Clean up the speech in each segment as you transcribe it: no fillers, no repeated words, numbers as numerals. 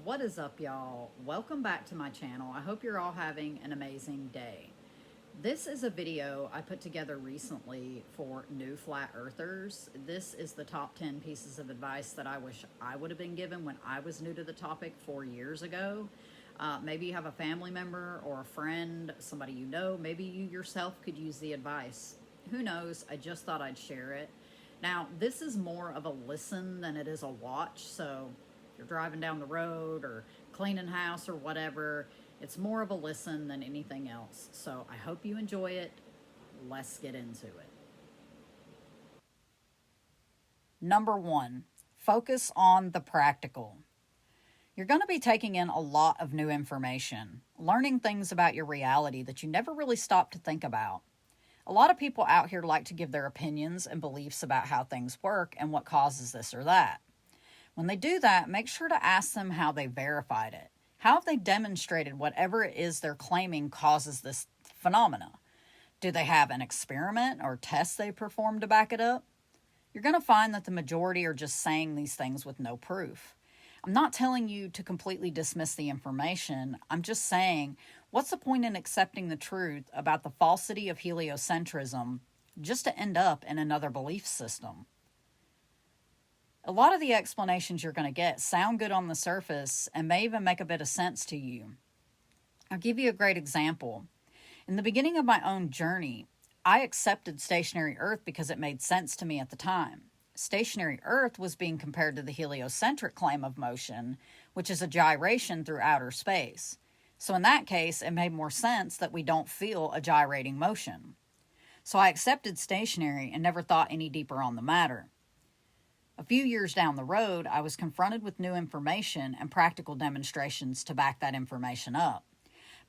What is up, y'all? Welcome back to my channel. I hope you're all having an amazing day. This is a video I put together recently for new flat earthers. This is the top 10 pieces of advice that I wish I would have been given when I was new to the topic 4 years ago. Maybe you have a family member or a friend, somebody you know. Maybe you yourself could use the advice. Who knows? I just thought I'd share it. Now, this is more of a listen than it is a watch, so if you're driving down the road or cleaning house or whatever, it's more of a listen than anything else. So I hope you enjoy it. Let's get into it. Number one, focus on the practical. You're going to be taking in a lot of new information, learning things about your reality that you never really stopped to think about. A lot of people out here like to give their opinions and beliefs about how things work and what causes this or that. When they do that, make sure to ask them how they verified it. How have they demonstrated whatever it is they're claiming causes this phenomena? Do they have an experiment or test they performed to back it up? You're going to find that the majority are just saying these things with no proof. I'm not telling you to completely dismiss the information. I'm just saying, what's the point in accepting the truth about the falsity of heliocentrism just to end up in another belief system? A lot of the explanations you're going to get sound good on the surface and may even make a bit of sense to you. I'll give you a great example. In the beginning of my own journey, I accepted stationary Earth because it made sense to me at the time. Stationary Earth was being compared to the heliocentric claim of motion, which is a gyration through outer space. So in that case, it made more sense that we don't feel a gyrating motion. So I accepted stationary and never thought any deeper on the matter. A few years down the road, I was confronted with new information and practical demonstrations to back that information up.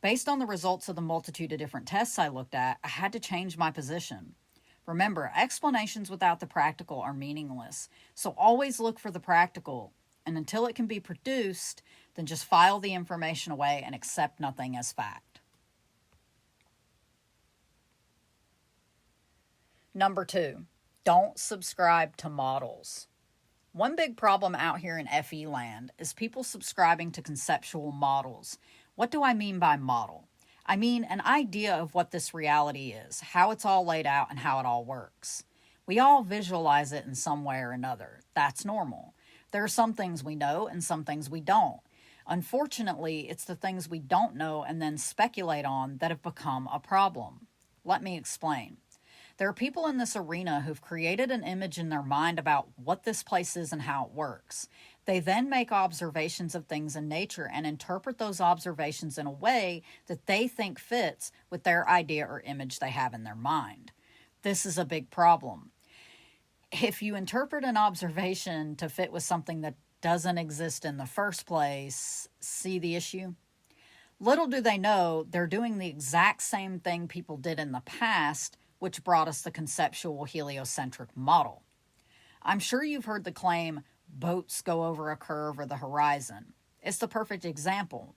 Based on the results of the multitude of different tests I looked at, I had to change my position. Remember, explanations without the practical are meaningless, so always look for the practical, and until it can be produced, then just file the information away and accept nothing as fact. Number two, don't subscribe to models. One big problem out here in FE land is people subscribing to conceptual models. What do I mean by model? I mean an idea of what this reality is, how it's all laid out, and how it all works. We all visualize it in some way or another. That's normal. There are some things we know and some things we don't. Unfortunately, it's the things we don't know and then speculate on that have become a problem. Let me explain. There are people in this arena who've created an image in their mind about what this place is and how it works. They then make observations of things in nature and interpret those observations in a way that they think fits with their idea or image they have in their mind. This is a big problem. If you interpret an observation to fit with something that doesn't exist in the first place, see the issue? Little do they know they're doing the exact same thing people did in the past, which brought us the conceptual heliocentric model. I'm sure you've heard the claim, boats go over a curve or the horizon. It's the perfect example.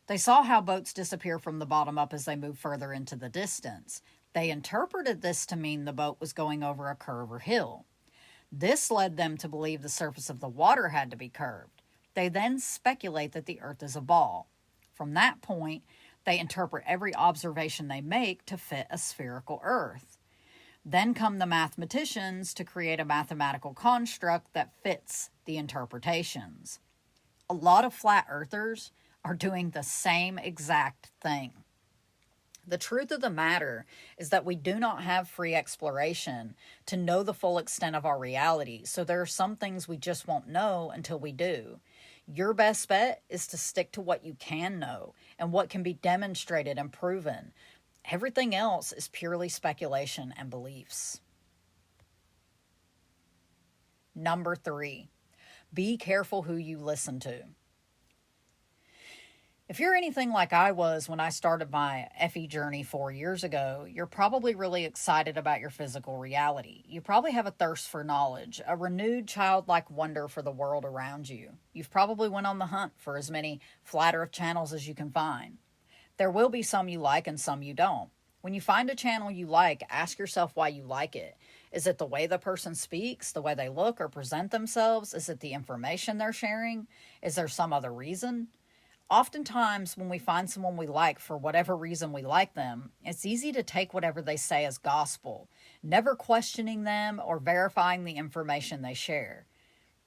They saw how boats disappear from the bottom up as they move further into the distance. They interpreted this to mean the boat was going over a curve or hill. This led them to believe the surface of the water had to be curved. They then speculate that the earth is a ball. From that point, they interpret every observation they make to fit a spherical earth. Then come the mathematicians to create a mathematical construct that fits the interpretations. A lot of flat earthers are doing the same exact thing. The truth of the matter is that we do not have free exploration to know the full extent of our reality, so there are some things we just won't know until we do. Your best bet is to stick to what you can know and what can be demonstrated and proven. Everything else is purely speculation and beliefs. Number three, be careful who you listen to. If you're anything like I was when I started my FE journey 4 years ago, you're probably really excited about your physical reality. You probably have a thirst for knowledge, a renewed childlike wonder for the world around you. You've probably went on the hunt for as many flat earth channels as you can find. There will be some you like and some you don't. When you find a channel you like, ask yourself why you like it. Is it the way the person speaks, the way they look or present themselves? Is it the information they're sharing? Is there some other reason? Oftentimes, when we find someone we like for whatever reason we like them, it's easy to take whatever they say as gospel, never questioning them or verifying the information they share.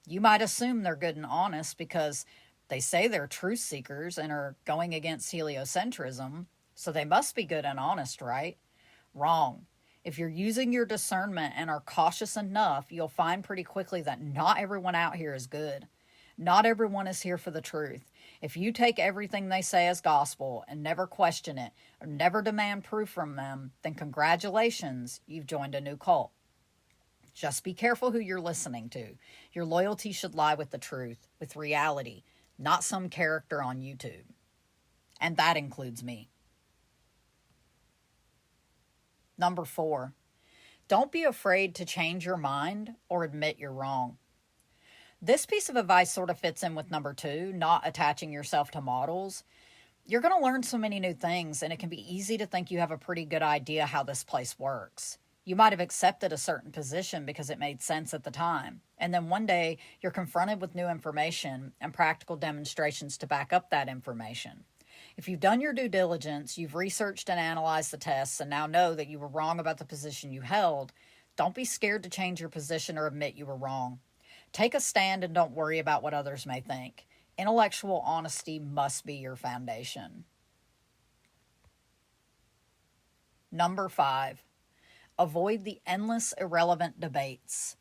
You might assume they're good and honest because they say they're truth seekers and are going against heliocentrism, so they must be good and honest, right? Wrong. If you're using your discernment and are cautious enough, you'll find pretty quickly that not everyone out here is good. Not everyone is here for the truth. If you take everything they say as gospel and never question it or never demand proof from them, then congratulations, you've joined a new cult. Just be careful who you're listening to. Your loyalty should lie with the truth, with reality, not some character on YouTube. And that includes me. Number 4, don't be afraid to change your mind or admit you're wrong. This piece of advice sort of fits in with number 2, not attaching yourself to models. You're going to learn so many new things, and it can be easy to think you have a pretty good idea how this place works. You might have accepted a certain position because it made sense at the time, and then one day you're confronted with new information and practical demonstrations to back up that information. If you've done your due diligence, you've researched and analyzed the tests, and now know that you were wrong about the position you held, don't be scared to change your position or admit you were wrong. Take a stand and don't worry about what others may think. Intellectual honesty must be your foundation. Number 5, avoid the endless irrelevant debates.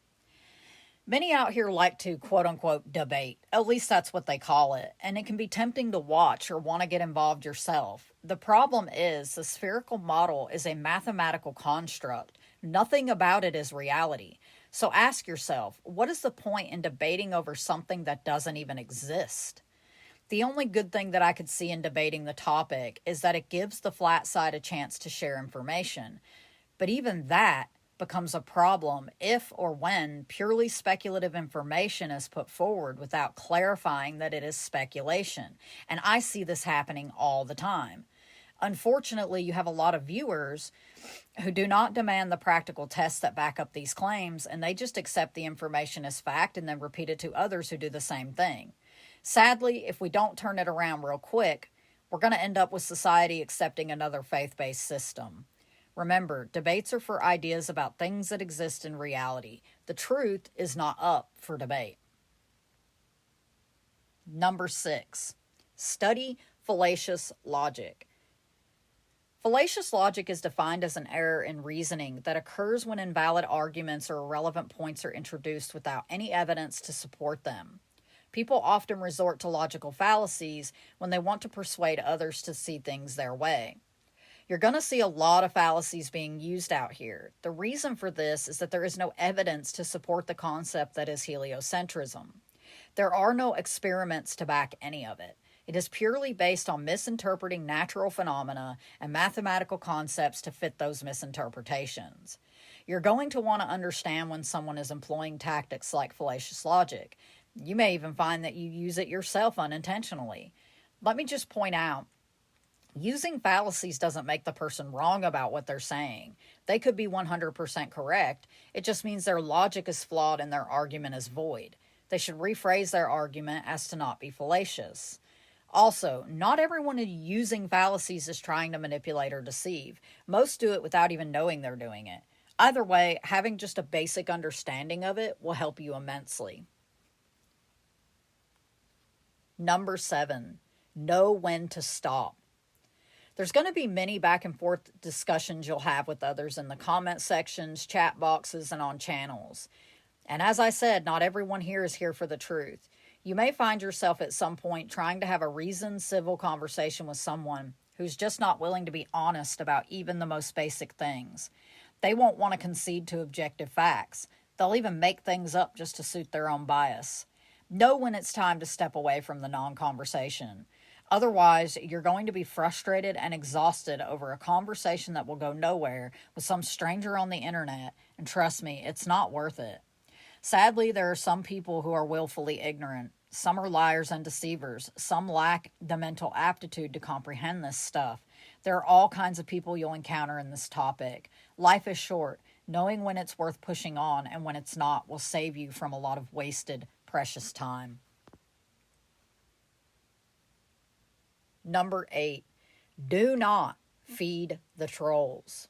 Many out here like to quote-unquote debate. At least that's what they call it. And it can be tempting to watch or want to get involved yourself. The problem is the spherical model is a mathematical construct. Nothing about it is reality. So ask yourself, what is the point in debating over something that doesn't even exist? The only good thing that I could see in debating the topic is that it gives the flat side a chance to share information. But even that becomes a problem if or when purely speculative information is put forward without clarifying that it is speculation. And I see this happening all the time. Unfortunately, you have a lot of viewers who do not demand the practical tests that back up these claims, and they just accept the information as fact and then repeat it to others who do the same thing. Sadly, if we don't turn it around real quick, we're going to end up with society accepting another faith-based system. Remember, debates are for ideas about things that exist in reality. The truth is not up for debate. Number 6, study fallacious logic. Fallacious logic is defined as an error in reasoning that occurs when invalid arguments or irrelevant points are introduced without any evidence to support them. People often resort to logical fallacies when they want to persuade others to see things their way. You're going to see a lot of fallacies being used out here. The reason for this is that there is no evidence to support the concept that is heliocentrism. There are no experiments to back any of it. It is purely based on misinterpreting natural phenomena and mathematical concepts to fit those misinterpretations. You're going to want to understand when someone is employing tactics like fallacious logic. You may even find that you use it yourself unintentionally. Let me just point out, using fallacies doesn't make the person wrong about what they're saying. They could be 100% correct. It just means their logic is flawed and their argument is void. They should rephrase their argument as to not be fallacious. Also, not everyone using fallacies is trying to manipulate or deceive. Most do it without even knowing they're doing it. Either way, having just a basic understanding of it will help you immensely. Number 7, know when to stop. There's going to be many back and forth discussions you'll have with others in the comment sections, chat boxes, and on channels. And as I said, not everyone here is here for the truth. You may find yourself at some point trying to have a reasoned, civil conversation with someone who's just not willing to be honest about even the most basic things. They won't want to concede to objective facts. They'll even make things up just to suit their own bias. Know when it's time to step away from the non-conversation. Otherwise, you're going to be frustrated and exhausted over a conversation that will go nowhere with some stranger on the internet, and trust me, it's not worth it. Sadly, there are some people who are willfully ignorant. Some are liars and deceivers. Some lack the mental aptitude to comprehend this stuff. There are all kinds of people you'll encounter in this topic. Life is short. Knowing when it's worth pushing on and when it's not will save you from a lot of wasted, precious time. Number 8, do not feed the trolls.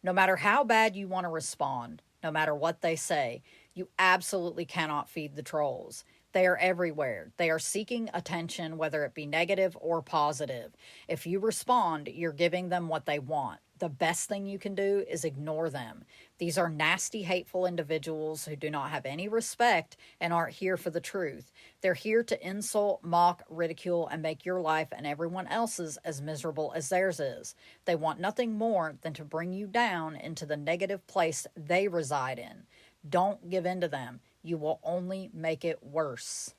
No matter how bad you want to respond, no matter what they say, you absolutely cannot feed the trolls. They are everywhere. They are seeking attention, whether it be negative or positive. If you respond, you're giving them what they want. The best thing you can do is ignore them. These are nasty, hateful individuals who do not have any respect and aren't here for the truth. They're here to insult, mock, ridicule, and make your life and everyone else's as miserable as theirs is. They want nothing more than to bring you down into the negative place they reside in. Don't give in to them. You will only make it worse.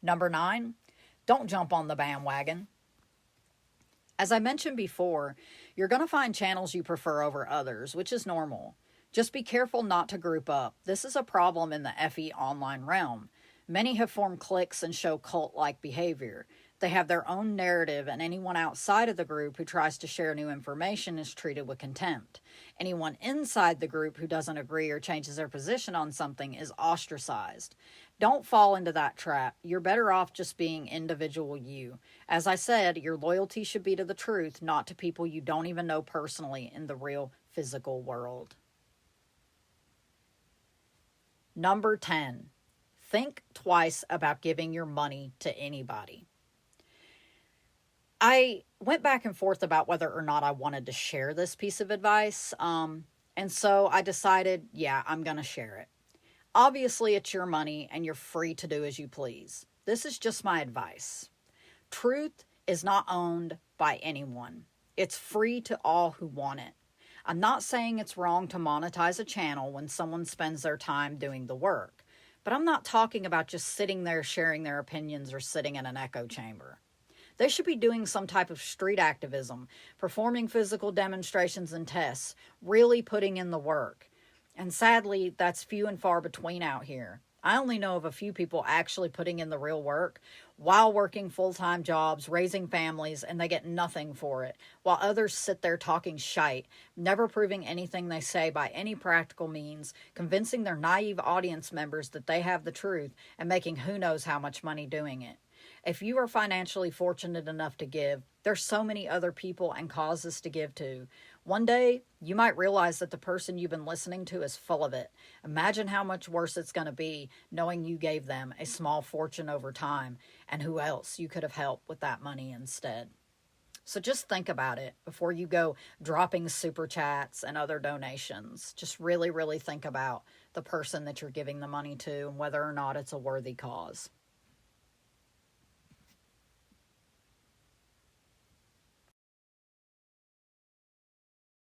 Number 9, don't jump on the bandwagon. As I mentioned before, you're going to find channels you prefer over others, which is normal. Just be careful not to group up. This is a problem in the FE online realm. Many have formed cliques and show cult-like behavior. They have their own narrative, and anyone outside of the group who tries to share new information is treated with contempt. Anyone inside the group who doesn't agree or changes their position on something is ostracized. Don't fall into that trap. You're better off just being individual you. As I said, your loyalty should be to the truth, not to people you don't even know personally in the real physical world. Number 10, think twice about giving your money to anybody. I went back and forth about whether or not I wanted to share this piece of advice, and so I decided, yeah, I'm going to share it. Obviously, it's your money and you're free to do as you please. This is just my advice. Truth is not owned by anyone. It's free to all who want it. I'm not saying it's wrong to monetize a channel when someone spends their time doing the work, but I'm not talking about just sitting there sharing their opinions or sitting in an echo chamber. They should be doing some type of street activism, performing physical demonstrations and tests, really putting in the work. And sadly, that's few and far between out here. I only know of a few people actually putting in the real work while working full-time jobs, raising families, and they get nothing for it, while others sit there talking shite, never proving anything they say by any practical means, convincing their naive audience members that they have the truth, and making who knows how much money doing it. If you are financially fortunate enough to give, there's so many other people and causes to give to. One day, you might realize that the person you've been listening to is full of it. Imagine how much worse it's going to be knowing you gave them a small fortune over time and who else you could have helped with that money instead. So just think about it before you go dropping super chats and other donations. Just really, really think about the person that you're giving the money to and whether or not it's a worthy cause.